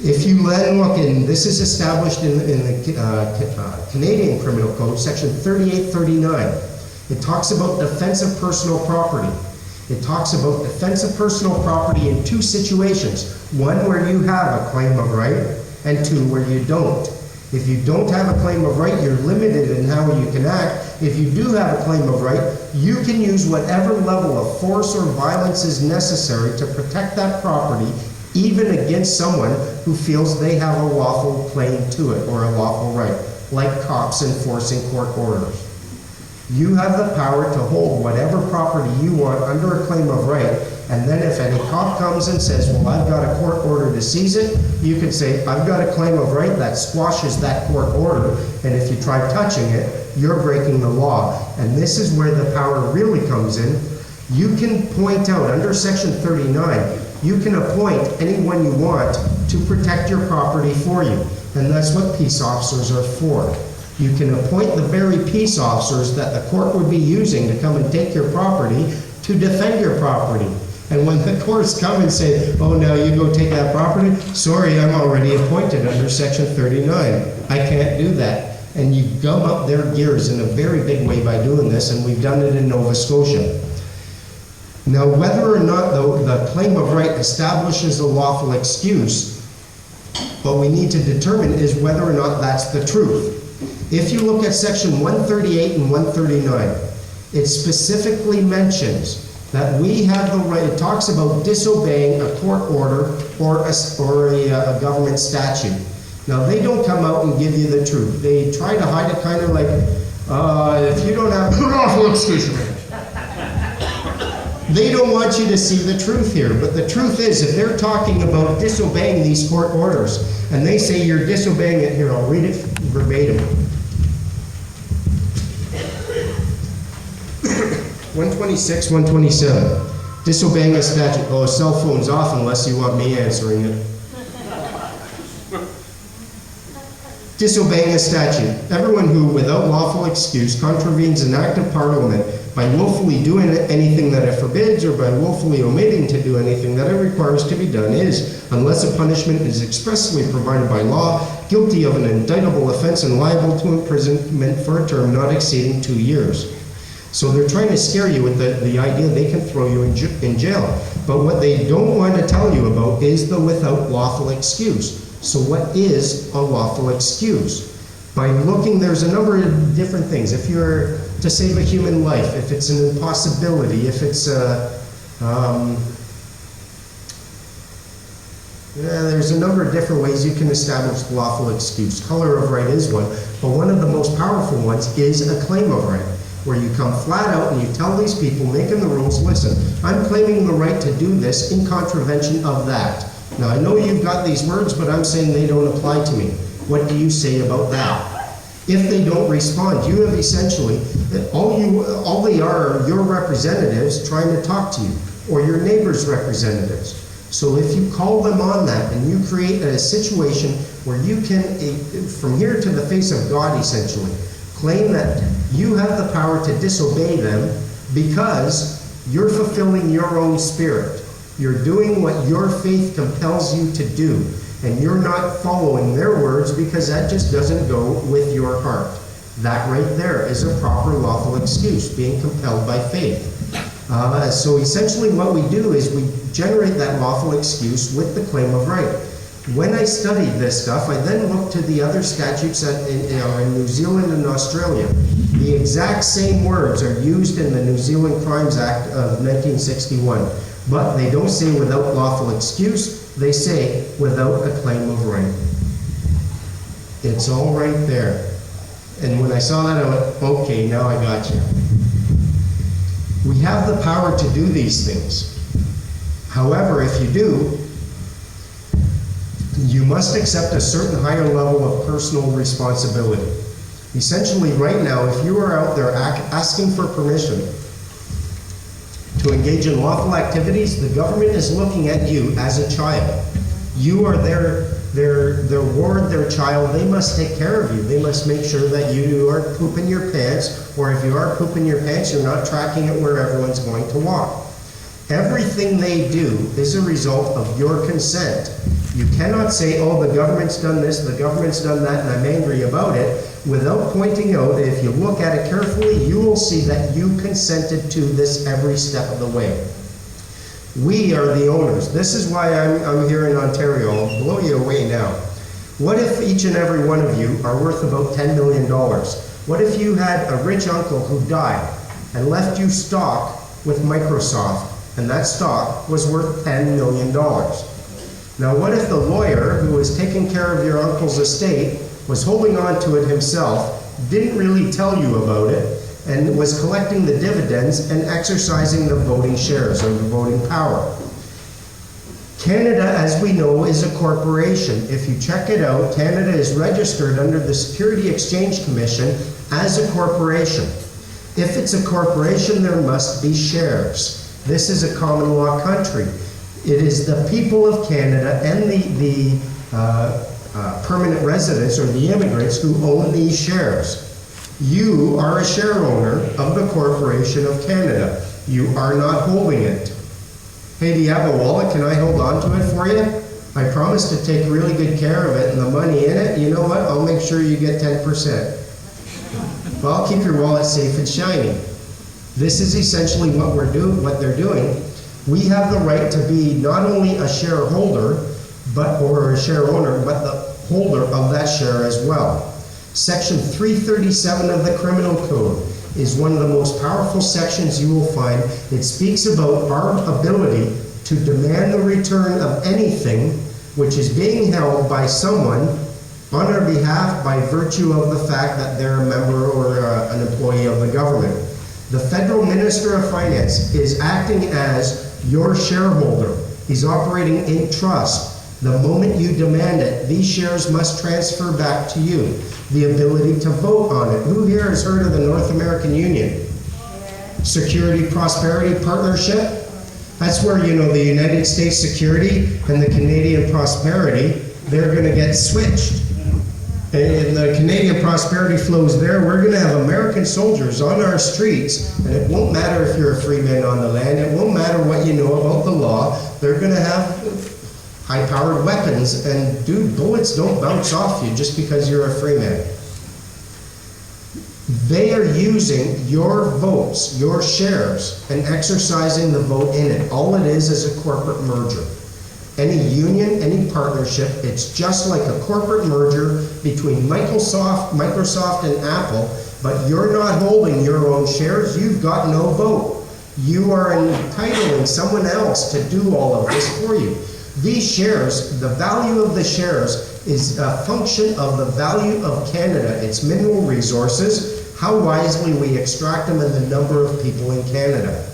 If you then look, and this is established in the Canadian Criminal Code, section 3839. It talks about defense of personal property. It talks about defense of personal property in two situations. One where you have a claim of right, and two where you don't. If you don't have a claim of right, you're limited in how you can act. If you do have a claim of right, you can use whatever level of force or violence is necessary to protect that property, even against someone who feels they have a lawful claim to it or a lawful right, like cops enforcing court orders. You have the power to hold whatever property you want under a claim of right, and then if any cop comes and says, well, I've got a court order to seize it, you can say, I've got a claim of right that squashes that court order, and if you try touching it, you're breaking the law. And this is where the power really comes in. You can point out, under section 39, you can appoint anyone you want to protect your property for you, and that's what peace officers are for. You can appoint the very peace officers that the court would be using to come and take your property to defend your property. And when the courts come and say, oh, now you go take that property, sorry, I'm already appointed under section 39. I can't do that. And you gum up their gears in a very big way by doing this, and we've done it in Nova Scotia. Now, whether or not the claim of right establishes a lawful excuse, what we need to determine is whether or not that's the truth. If you look at section 138 and 139, it specifically mentions that we have the right, it talks about disobeying a court order or a government statute. Now, they don't come out and give you the truth. They try to hide it kind of like, if you don't have lawful excuse. They don't want you to see the truth here, but the truth is, if they're talking about disobeying these court orders, and they say you're disobeying it, here, I'll read it verbatim. 126, 127. Disobeying a statute. Oh, cell phone's off unless you want me answering it. Disobeying a statute. Everyone who, without lawful excuse, contravenes an act of Parliament by willfully doing anything that it forbids or by willfully omitting to do anything that it requires to be done is, unless a punishment is expressly provided by law, guilty of an indictable offense and liable to imprisonment for a term not exceeding 2 years. So they're trying to scare you with the idea they can throw you in jail. But what they don't want to tell you about is the without lawful excuse. So what is a lawful excuse? By looking, there's a number of different things. If you're to save a human life, if it's an impossibility, if it's there's a number of different ways you can establish lawful excuse. Color of right is one, but one of the most powerful ones is a claim of right, where you come flat out and you tell these people making the rules, listen, I'm claiming the right to do this in contravention of that. Now, I know you've got these words, but I'm saying they don't apply to me. What do you say about that? If they don't respond, you have essentially, all they are your representatives trying to talk to you, or your neighbor's representatives. So if you call them on that and you create a situation where you can, from here to the face of God essentially, claim that you have the power to disobey them because you're fulfilling your own spirit. You're doing what your faith compels you to do, and you're not following their words because that just doesn't go with your heart. That right there is a proper lawful excuse, being compelled by faith. So essentially what we do is we generate that lawful excuse with the claim of right. When I studied this stuff, I then looked to the other statutes in New Zealand and Australia. The exact same words are used in the New Zealand Crimes Act of 1961, but they don't say without lawful excuse, they say without a claim of right. It's all right there. And when I saw that, I went, okay, now I got you. We have the power to do these things. However, if you do, you must accept a certain higher level of personal responsibility. Essentially, right now, if you are out there asking for permission to engage in lawful activities, the government is looking at you as a child. You are their ward, their child. They must take care of you. They must make sure that you aren't pooping your pants, or if you are pooping your pants, you're not tracking it where everyone's going to walk. Everything they do is a result of your consent. You cannot say, oh, the government's done this, the government's done that, and I'm angry about it, without pointing out that if you look at it carefully, you will see that you consented to this every step of the way. We are the owners. This is why I'm here in Ontario. I'll blow you away now. What if each and every one of you are worth about $10 million? What if you had a rich uncle who died and left you stock with Microsoft, and that stock was worth $10 million? Now, what if the lawyer who was taking care of your uncle's estate was holding on to it himself, didn't really tell you about it, and was collecting the dividends and exercising the voting shares or the voting power? Canada, as we know, is a corporation. If you check it out, Canada is registered under the Security Exchange Commission as a corporation. If it's a corporation, there must be shares. This is a common law country. It is the people of Canada and the permanent residents or the immigrants who own these shares. You are a share owner of the Corporation of Canada. You are not holding it. Hey, do you have a wallet? Can I hold on to it for you? I promise to take really good care of it and the money in it. You know what? I'll make sure you get 10%. Well, I'll keep your wallet safe and shiny. This is essentially what they're doing. We have the right to be not only a shareholder, or a share owner, but the holder of that share as well. Section 337 of the Criminal Code is one of the most powerful sections you will find. It speaks about our ability to demand the return of anything which is being held by someone on our behalf by virtue of the fact that they're a member or an employee of the government. The Federal Minister of Finance is acting as your shareholder. He's operating in trust. The moment you demand it, these shares must transfer back to you. The ability to vote on it. Who here has heard of the North American Union? Security Prosperity Partnership? That's where, you know, the United States Security and the Canadian Prosperity, they're going to get switched. And the Canadian Prosperity flows there. We're going to have American soldiers on our streets, and it won't matter if you're a free man on the land. It won't matter what you know about the law. They're going to have high-powered weapons, and dude, bullets don't bounce off you just because you're a free man. They are using your votes, your shares, and exercising the vote in it. All it is a corporate merger. Any union, any partnership, it's just like a corporate merger between Microsoft and Apple, but you're not holding your own shares. You've got no vote. You are entitling someone else to do all of this for you. These shares, the value of the shares is a function of the value of Canada, its mineral resources, how wisely we extract them, and the number of people in Canada.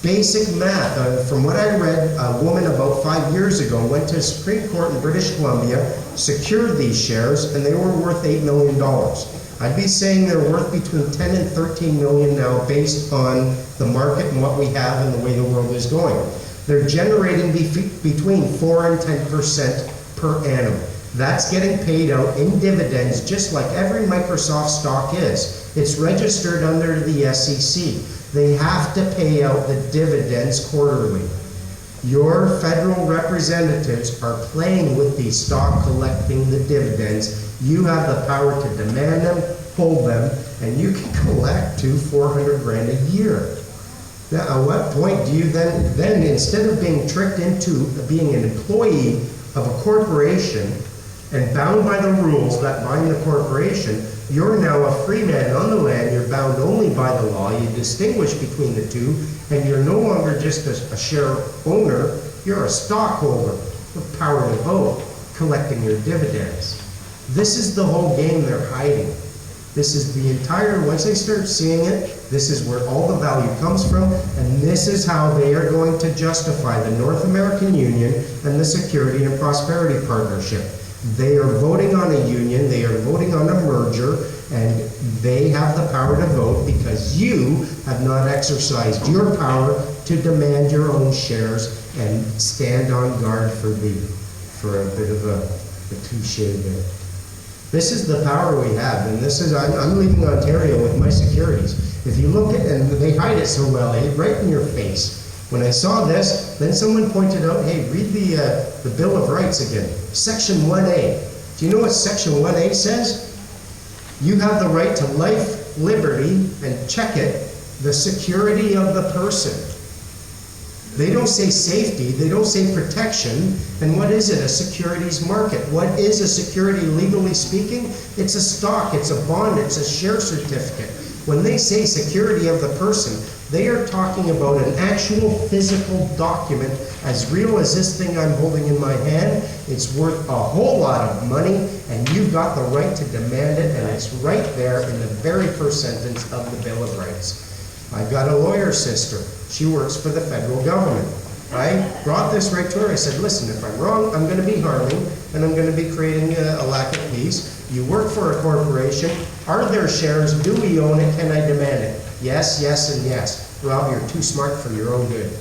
Basic math. From what I read, a woman about 5 years ago went to Supreme Court in British Columbia, secured these shares, and they were worth $8 million. I'd be saying they're worth between 10 and 13 million now based on the market and what we have and the way the world is going. They're generating between 4 and 10% per annum. That's getting paid out in dividends just like every Microsoft stock is. It's registered under the SEC. They have to pay out the dividends quarterly. Your federal representatives are playing with these stock, collecting the dividends. You have the power to demand them, hold them, and you can collect $400 grand a year. Now, at what point do you then instead of being tricked into being an employee of a corporation and bound by the rules that bind the corporation, you're now a free man on the land. You're bound only by the law. You distinguish between the two, and you're no longer just a share owner. You're a stockholder with power to vote, collecting your dividends. This is the whole game they're hiding. This is the entire, once they start seeing it, this is where all the value comes from, and this is how they are going to justify the North American Union and the Security and Prosperity Partnership. They are voting on a union, they are voting on a merger, and they have the power to vote because you have not exercised your power to demand your own shares and stand on guard for a bit of a cliche there. This is the power we have, and this is, I'm leaving Ontario with my securities. If you look at, and they hide it so well, right in your face. When I saw this, then someone pointed out, hey, read the Bill of Rights again. Section 1A. Do you know what Section 1A says? You have the right to life, liberty, and check it, the security of the person. They don't say safety, they don't say protection. And what is it? A securities market. What is a security legally speaking? It's a stock, it's a bond, it's a share certificate. When they say security of the person, they are talking about an actual physical document as real as this thing I'm holding in my hand. It's worth a whole lot of money, and you've got the right to demand it, and it's right there in the very first sentence of the Bill of Rights. I've got a lawyer sister. She works for the federal government. I brought this right to her. I said, listen, if I'm wrong, I'm going to be harming, and I'm going to be creating a lack of peace. You work for a corporation. Are there shares? Do we own it? Can I demand it? Yes, yes, and yes. Rob, you're too smart for your own good.